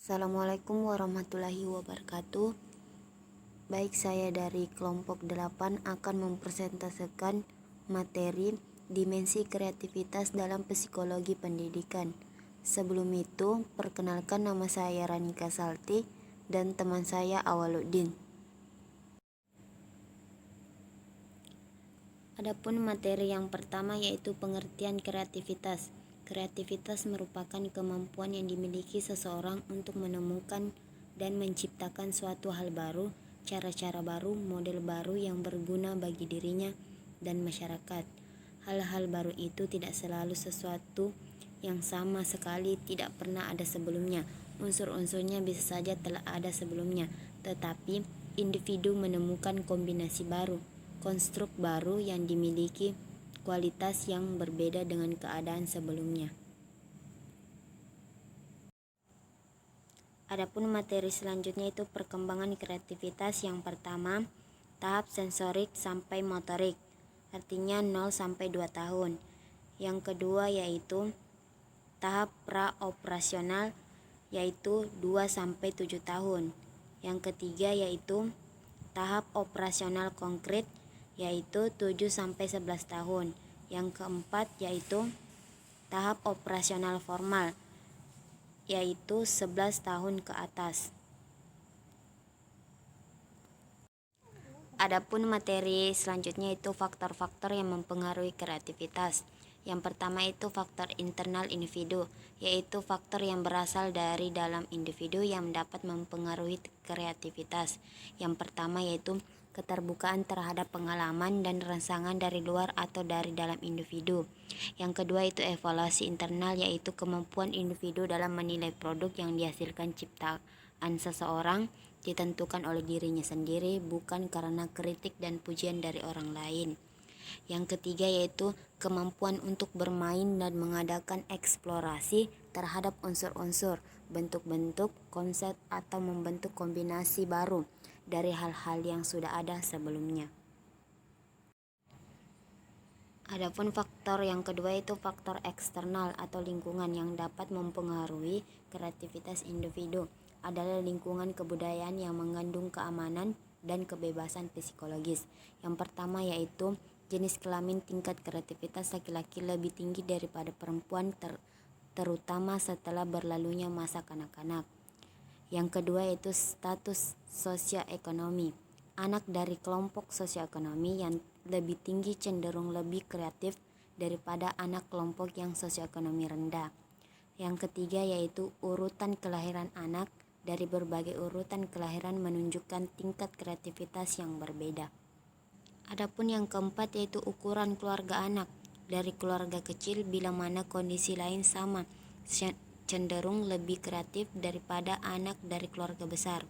Assalamualaikum warahmatullahi wabarakatuh. Baik, saya dari kelompok 8 akan mempresentasikan materi dimensi kreativitas dalam psikologi pendidikan. Sebelum itu, perkenalkan, nama saya Ranika Salti dan teman saya Awaluddin. Adapun materi yang pertama yaitu pengertian kreativitas. Kreativitas merupakan kemampuan yang dimiliki seseorang untuk menemukan dan menciptakan suatu hal baru, cara-cara baru, model baru yang berguna bagi dirinya dan masyarakat. Hal-hal baru itu tidak selalu sesuatu yang sama sekali tidak pernah ada sebelumnya. Unsur-unsurnya bisa saja telah ada sebelumnya, tetapi individu menemukan kombinasi baru, konstruk baru yang dimiliki kualitas yang berbeda dengan keadaan sebelumnya. Adapun materi selanjutnya itu perkembangan kreativitas. Yang pertama, tahap sensorik sampai motorik, artinya 0 sampai 2 tahun. Yang kedua yaitu tahap pra-operasional, yaitu 2 sampai 7 tahun. Yang ketiga yaitu tahap operasional konkret, yaitu 7 sampai 11 tahun. Yang keempat yaitu tahap operasional formal, yaitu 11 tahun ke atas. Adapun materi selanjutnya itu faktor-faktor yang mempengaruhi kreativitas. Yang pertama itu faktor internal individu, yaitu faktor yang berasal dari dalam individu yang dapat mempengaruhi kreativitas. Yang pertama yaitu keterbukaan terhadap pengalaman dan rangsangan dari luar atau dari dalam individu. Yang kedua itu evaluasi internal, yaitu kemampuan individu dalam menilai produk yang dihasilkan ciptaan seseorang ditentukan oleh dirinya sendiri, bukan karena kritik dan pujian dari orang lain. Yang ketiga yaitu kemampuan untuk bermain dan mengadakan eksplorasi terhadap unsur-unsur, bentuk-bentuk, konsep atau membentuk kombinasi baru dari hal-hal yang sudah ada sebelumnya. Adapun faktor yang kedua itu faktor eksternal atau lingkungan yang dapat mempengaruhi kreativitas individu, adalah lingkungan kebudayaan yang mengandung keamanan dan kebebasan psikologis. Yang pertama yaitu jenis kelamin. Tingkat kreativitas laki-laki lebih tinggi daripada perempuan, terutama setelah berlalunya masa kanak-kanak. Yang kedua yaitu status sosioekonomi. Anak dari kelompok sosioekonomi yang lebih tinggi cenderung lebih kreatif daripada anak kelompok yang sosioekonomi rendah. Yang ketiga yaitu urutan kelahiran anak. Dari berbagai urutan kelahiran menunjukkan tingkat kreativitas yang berbeda. Adapun yang keempat yaitu ukuran keluarga anak. Dari keluarga kecil bila mana kondisi lain sama, cenderung lebih kreatif daripada anak dari keluarga besar.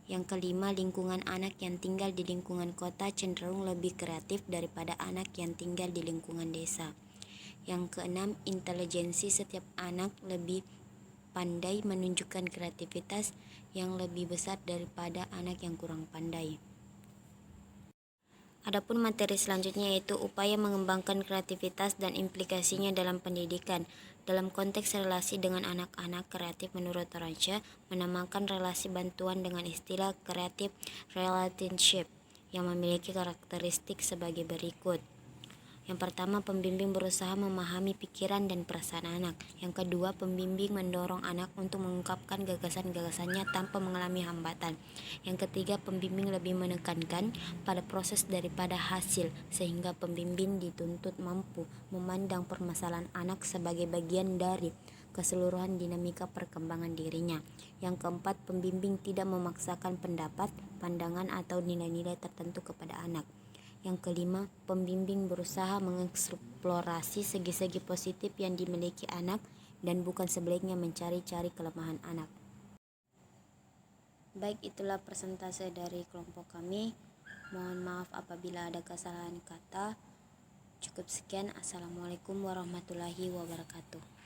Yang kelima, lingkungan anak yang tinggal di lingkungan kota cenderung lebih kreatif daripada anak yang tinggal di lingkungan desa. Yang keenam, intelijensi setiap anak lebih pandai menunjukkan kreativitas yang lebih besar daripada anak yang kurang pandai. Adapun materi selanjutnya yaitu upaya mengembangkan kreativitas dan implikasinya dalam pendidikan. Dalam konteks relasi dengan anak-anak, kreatif menurut Raja menamakan relasi bantuan dengan istilah creative relationship yang memiliki karakteristik sebagai berikut. Yang pertama, pembimbing berusaha memahami pikiran dan perasaan anak. Yang kedua, pembimbing mendorong anak untuk mengungkapkan gagasan-gagasannya tanpa mengalami hambatan. Yang ketiga, pembimbing lebih menekankan pada proses daripada hasil, sehingga pembimbing dituntut mampu memandang permasalahan anak sebagai bagian dari keseluruhan dinamika perkembangan dirinya. Yang keempat, pembimbing tidak memaksakan pendapat, pandangan atau nilai-nilai tertentu kepada anak. Yang kelima, pembimbing berusaha mengeksplorasi segi-segi positif yang dimiliki anak dan bukan sebaliknya mencari-cari kelemahan anak. Baik, itulah persentase dari kelompok kami. Mohon maaf apabila ada kesalahan kata. Cukup sekian. Assalamualaikum warahmatullahi wabarakatuh.